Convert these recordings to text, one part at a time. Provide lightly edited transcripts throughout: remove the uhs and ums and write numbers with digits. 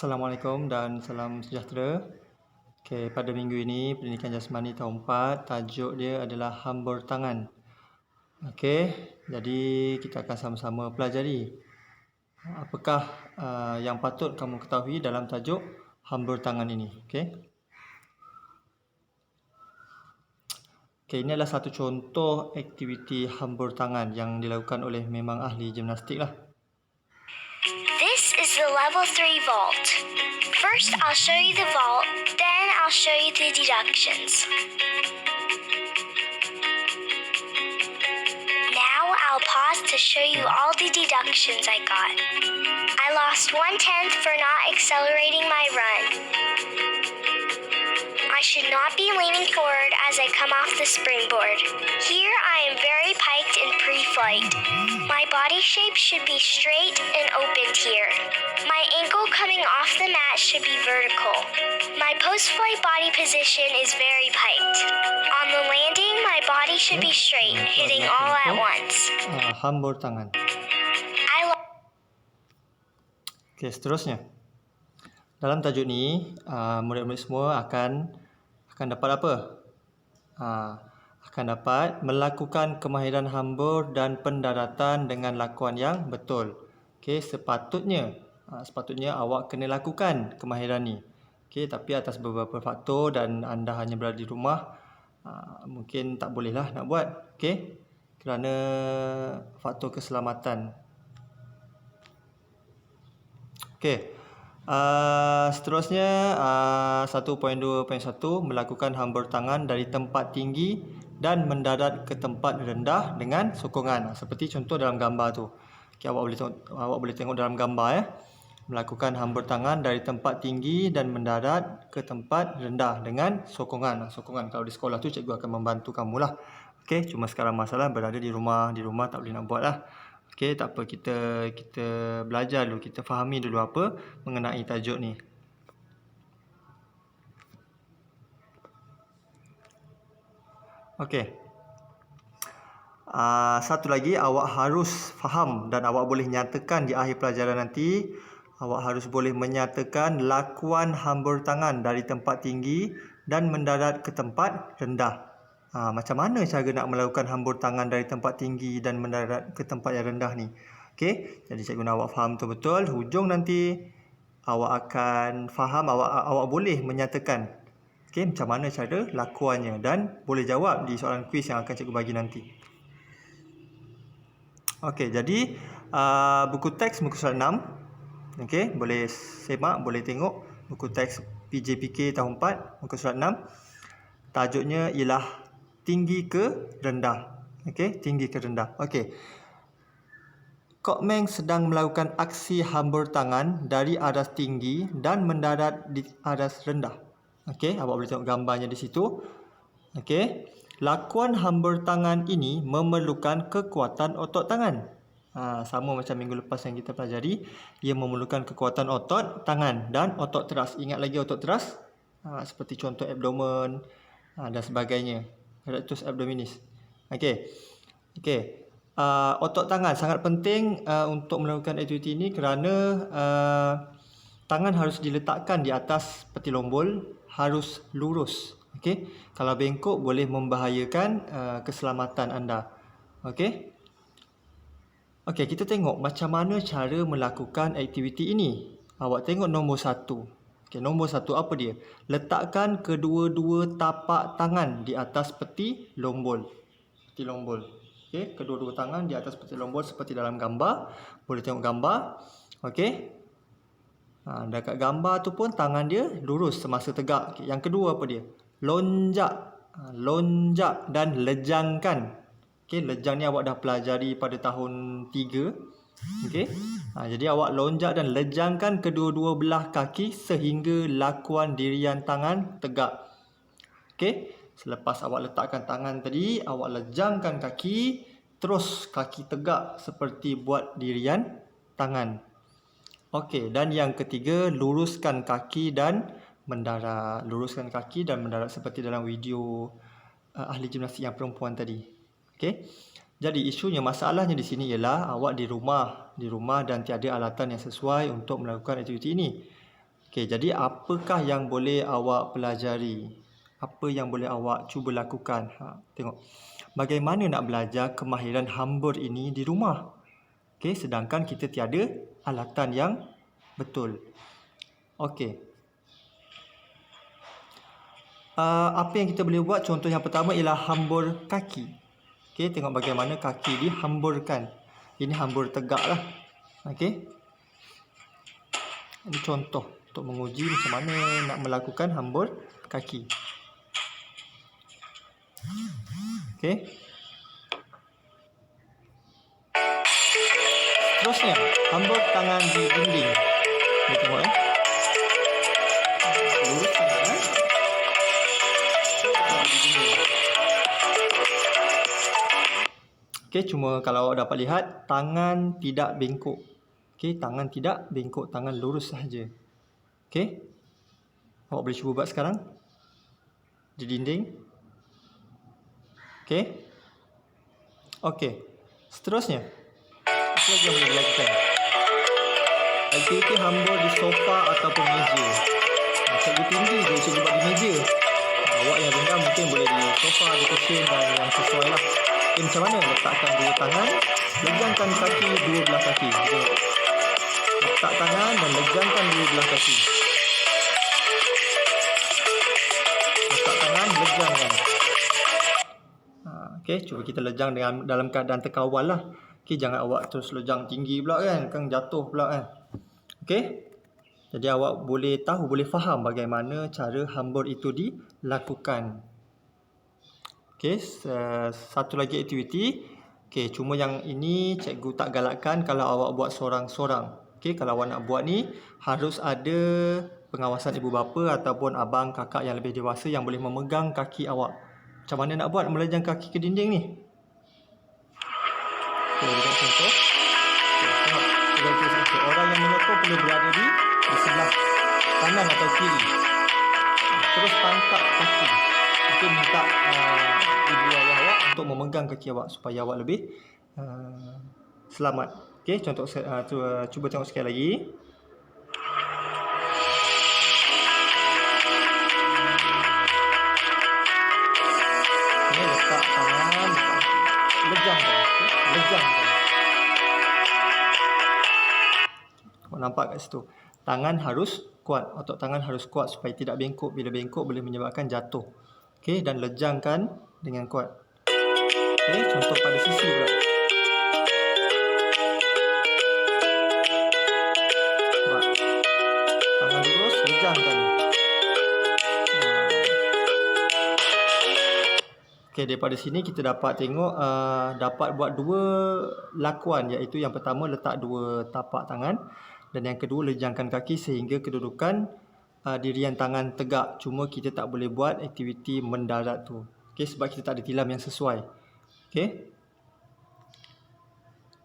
Assalamualaikum dan salam sejahtera. Pada minggu ini Pendidikan Jasmani tahun 4, tajuk dia adalah hambur tangan. Jadi kita akan sama-sama pelajari apakah yang patut kamu ketahui dalam tajuk hambur tangan ini. Ini adalah satu contoh aktiviti hambur tangan yang dilakukan oleh memang ahli gimnastik lah. This is the level 3 vault. First, I'll show you the vault, then I'll show you the deductions. Now I'll pause to show you all the deductions I got. I lost 1/10 for not accelerating my run. I should not be leaning forward as I come off the springboard. Here I am very piked in pre-flight. My body shape should be straight and opened here. My ankle coming off the mat should be vertical. My post-flight body position is very piked. On the landing, my body should be straight, hitting all at once. Hambur tangan. Seterusnya. Dalam tajuk ni, murid-murid semua akan dapat apa? Akan dapat melakukan kemahiran hambur dan pendaratan dengan lakuan yang betul. Sepatutnya awak kena lakukan kemahiran ni. Tapi atas beberapa faktor dan anda hanya berada di rumah, mungkin tak bolehlah nak buat. Kerana faktor keselamatan. Seterusnya 1.2.1 melakukan hambur tangan dari tempat tinggi dan mendarat ke tempat rendah dengan sokongan. Seperti contoh dalam gambar tu. Awak boleh tengok dalam gambar melakukan hambur tangan dari tempat tinggi dan mendarat ke tempat rendah dengan sokongan. Sokongan kalau di sekolah tu cikgu akan membantu kamulah. Cuma sekarang masalah berada di rumah tak boleh nak buat lah. Tak apa, kita belajar dulu, kita fahami dulu apa mengenai tajuk ni. Satu lagi, awak harus faham dan awak boleh nyatakan di akhir pelajaran nanti. Awak harus boleh menyatakan lakuan hambur tangan dari tempat tinggi dan mendarat ke tempat rendah. Macam mana cara nak melakukan hambur tangan dari tempat tinggi dan mendarat ke tempat yang rendah ni? Jadi cikgu nak awak faham betul-betul. Hujung nanti awak akan faham, awak boleh menyatakan macam mana cara lakuannya dan boleh jawab di soalan kuis yang akan cikgu bagi nanti. Jadi buku teks muka surat 6. Boleh semak, boleh tengok buku teks PJPK tahun 4 muka surat 6. Tajuknya ialah tinggi ke rendah. Tinggi ke rendah. Kok Meng sedang melakukan aksi hambur tangan dari aras tinggi dan mendarat di aras rendah. Awak boleh tengok gambarnya di situ. Lakuan hambur tangan ini memerlukan kekuatan otot tangan. Sama macam minggu lepas yang kita pelajari, ia memerlukan kekuatan otot tangan dan otot teras. Ingat lagi otot teras? Seperti contoh abdomen dan sebagainya. Rectus abdominis. Otot tangan sangat penting untuk melakukan aktiviti ini kerana tangan harus diletakkan di atas peti lombol, harus lurus. Kalau bengkok boleh membahayakan keselamatan anda. Kita tengok macam mana cara melakukan aktiviti ini. Awak tengok nombor 1. Nombor 1 apa dia? Letakkan kedua-dua tapak tangan di atas peti lombol. Kedua-dua tangan di atas peti lombol seperti dalam gambar. Boleh tengok gambar. Dekat gambar tu pun tangan dia lurus semasa tegak. Yang kedua apa dia? Lonjak dan lejangkan. Lejang ni awak dah pelajari pada tahun 3. Jadi awak lonjak dan lejangkan kedua-dua belah kaki sehingga lakuan dirian tangan tegak. Selepas awak letakkan tangan tadi, awak lejangkan kaki, terus kaki tegak seperti buat dirian tangan. Dan yang ketiga, luruskan kaki dan mendarat. Luruskan kaki dan mendarat seperti dalam video ahli gimnastik yang perempuan tadi. Jadi isunya, masalahnya di sini ialah awak di rumah dan tiada alatan yang sesuai untuk melakukan aktiviti ini. Okey, jadi apakah yang boleh awak pelajari? Apa yang boleh awak cuba lakukan? Tengok. Bagaimana nak belajar kemahiran hambur ini di rumah? Okey, sedangkan kita tiada alatan yang betul. Okey. Apa yang kita boleh buat? Contoh yang pertama ialah hambur kaki. Okey, tengok bagaimana kaki dihamburkan. Ini hambur tegak lah. Okey. Ini contoh untuk menguji macam mana nak melakukan hambur kaki. Okey. Seterusnya, hambur tangan di dinding. Kita tengok lurus tangan di dinding. Okey, cuma kalau awak dapat lihat, tangan tidak bengkok. Okey, tangan tidak bengkok, tangan lurus sahaja. Okey. Awak boleh cuba buat sekarang. Di dinding. Okey. Okey. Seterusnya, apa lagi yang boleh dilakukan? Aktiviti hambur di sofa ataupun meja. Cikgu tinggi je, cikgu buat di meja. Awak yang rendah mungkin boleh di sofa, di cushion dan yang sesuai lah. Okay, macam mana? Letakkan dua tangan, legangkan kaki dua belah kaki. Letak tangan dan legangkan dua belah kaki. Letak tangan, legangkan. Okey, cuba kita lejang dengan dalam keadaan terkawal lah. Okey, jangan awak terus lejang tinggi pula kan jatuh pula kan. Okey. Jadi awak boleh tahu, boleh faham bagaimana cara hambur itu dilakukan. Okey, satu lagi aktiviti. Okey, cuma yang ini cikgu tak galakkan kalau awak buat sorang-sorang. Okey, kalau awak nak buat ni harus ada pengawasan ibu bapa ataupun abang kakak yang lebih dewasa yang boleh memegang kaki awak. Macam mana nak buat melejang kaki ke dinding ni? Okey, kita contoh. Tengok. Orang yang menyokong perlu berada di sebelah kanan atau kiri. Terus tangkap kaki. Mungkin minta ibu ayah awak untuk memegang kaki awak supaya awak lebih selamat. Okey, contoh cuba tengok sekali lagi. Okey, letak tangan, legangkan. Legangkan. Awak nampak kat situ. Tangan harus kuat. Otot tangan harus kuat supaya tidak bengkok. Bila bengkok boleh menyebabkan jatuh. Okey, dan lejangkan dengan kuat. Okey, contoh pada sisi pula. Nampak. Tangan lurus, lejangkan. Okey, daripada sini kita dapat tengok dapat buat dua lakuan, iaitu yang pertama letak dua tapak tangan dan yang kedua lejangkan kaki sehingga kedudukan dirian tangan tegak. Cuma kita tak boleh buat aktiviti mendarat tu. Okey, sebab kita tak ada tilam yang sesuai. Okey.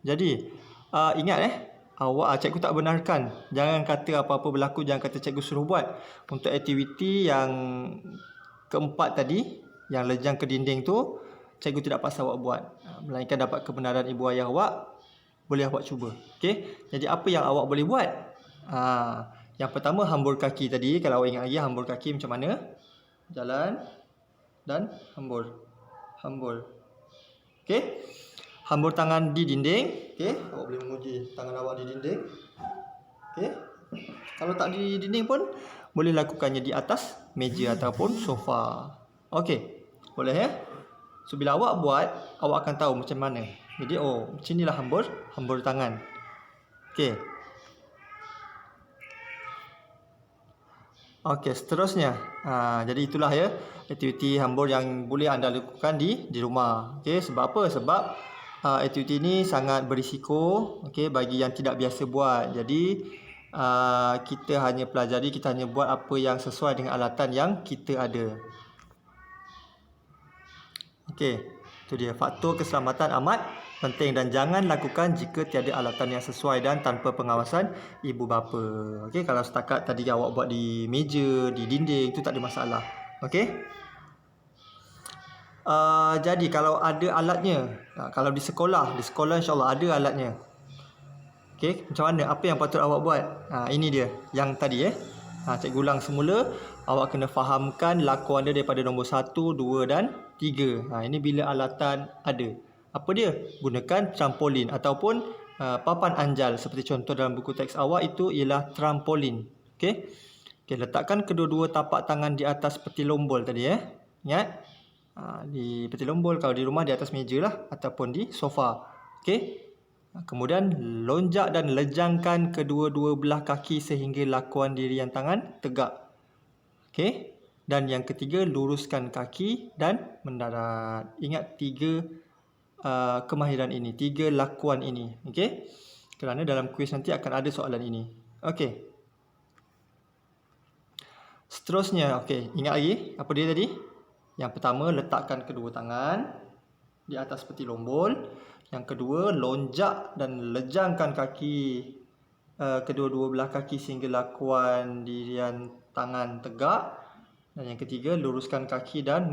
Jadi, ingat awak cikgu tak benarkan. Jangan kata apa-apa berlaku, jangan kata cikgu suruh buat. Untuk aktiviti yang keempat tadi, yang lejang ke dinding tu, cikgu tidak paksa awak buat. Melainkan dapat kebenaran ibu ayah awak, boleh awak cuba. Okey. Jadi apa yang awak boleh buat? Yang pertama hambur kaki tadi. Kalau awak ingat lagi hambur kaki macam mana? Jalan dan hambur. Hambur. Okey. Hambur tangan di dinding. Okey. Awak boleh menguji tangan awak di dinding. Okey. Kalau tak di dinding pun boleh lakukannya di atas meja ataupun sofa. Okey. Boleh ya? So bila awak buat, awak akan tahu macam mana. Jadi macam inilah hambur tangan. Okey. Okey, seterusnya. Jadi itulah ya aktiviti hambur yang boleh anda lakukan di rumah. Okey, sebab apa? Sebab aktiviti ini sangat berisiko, okey, bagi yang tidak biasa buat. Jadi kita hanya pelajari, kita hanya buat apa yang sesuai dengan alatan yang kita ada. Okey, itu dia. Faktor keselamatan amat penting dan jangan lakukan jika tiada alatan yang sesuai dan tanpa pengawasan ibu bapa. Okey, kalau setakat tadi awak buat di meja, di dinding, itu tak ada masalah. Okey. Jadi kalau ada alatnya, kalau di sekolah insya-Allah ada alatnya. Okey, macam mana? Apa yang patut awak buat? Ini dia yang tadi Cikgu ulang semula. Awak kena fahamkan lakuan dia daripada nombor 1, 2 dan 3. Ini bila alatan ada. Apa dia? Gunakan trampolin ataupun papan anjal. Seperti contoh dalam buku teks awak itu ialah trampolin. Okey. Letakkan kedua-dua tapak tangan di atas peti lombol tadi Ingat? Di peti lombol, kalau di rumah di atas meja lah ataupun di sofa. Okey. Kemudian lonjak dan lejangkan kedua-dua belah kaki sehingga lakuan dirian tangan tegak. Okey. Dan yang ketiga, luruskan kaki dan mendarat. Ingat 3 kemahiran ini, 3 lakuan ini. Okey. Kerana dalam kuis nanti akan ada soalan ini. Okey. Seterusnya, okey, ingat lagi apa dia tadi? Yang pertama, letakkan kedua tangan di atas peti lombol. Yang kedua, lonjak dan lejangkan kaki, kedua-dua belah kaki sehingga lakuan dirian tangan tegak. Dan yang ketiga, luruskan kaki dan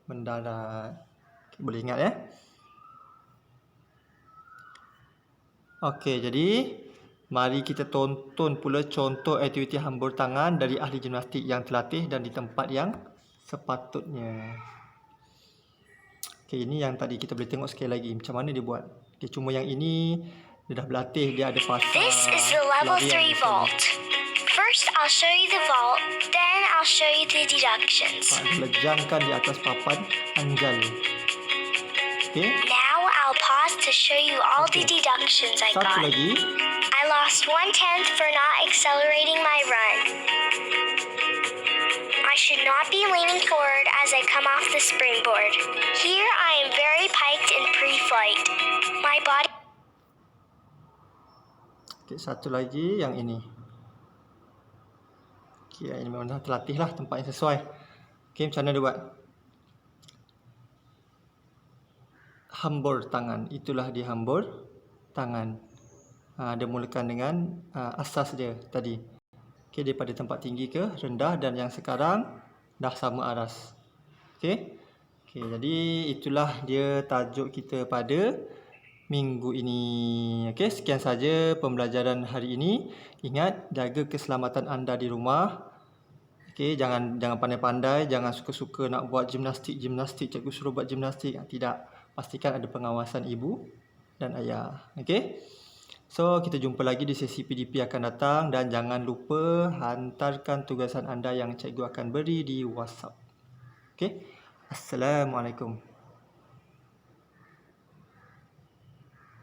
mendarat. Okay, boleh ingat Okey, jadi mari kita tonton pula contoh aktiviti hambur tangan dari ahli gimnastik yang terlatih dan di tempat yang sepatutnya. Okey, ini yang tadi kita boleh tengok sekali lagi macam mana dia buat. Okey, cuma yang ini dia dah berlatih, dia ada fasa. This is the level 3 vault. First, I'll show you the vault, then I'll show you the deductions. Lejangkan di atas papan anjal. Okey. Now I'll pause to show you all the deductions I Satu got. lagi. I lost 1/10 for not accelerating my run. I should not be leaning forward as I come off the springboard. Here I am very piked in pre-flight. My body... Okey, satu lagi yang ini. Okey, ini memang dah terlatih lah, tempat yang sesuai. Okey, macam mana dia buat? Hambur tangan. Itulah dia hambur tangan. Dia mulakan dengan asas dia tadi. Okey, daripada tempat tinggi ke rendah, dan yang sekarang dah sama aras. Okey. Okey, jadi itulah dia tajuk kita pada minggu ini. Okey, sekian saja pembelajaran hari ini. Ingat, jaga keselamatan anda di rumah. Okey, jangan pandai-pandai, jangan suka-suka nak buat gimnastik, cikgu suruh buat gimnastik. Tidak. Pastikan ada pengawasan ibu dan ayah. Okey. So, kita jumpa lagi di sesi PDP akan datang, dan jangan lupa hantarkan tugasan anda yang cikgu akan beri di WhatsApp. Okey. Assalamualaikum.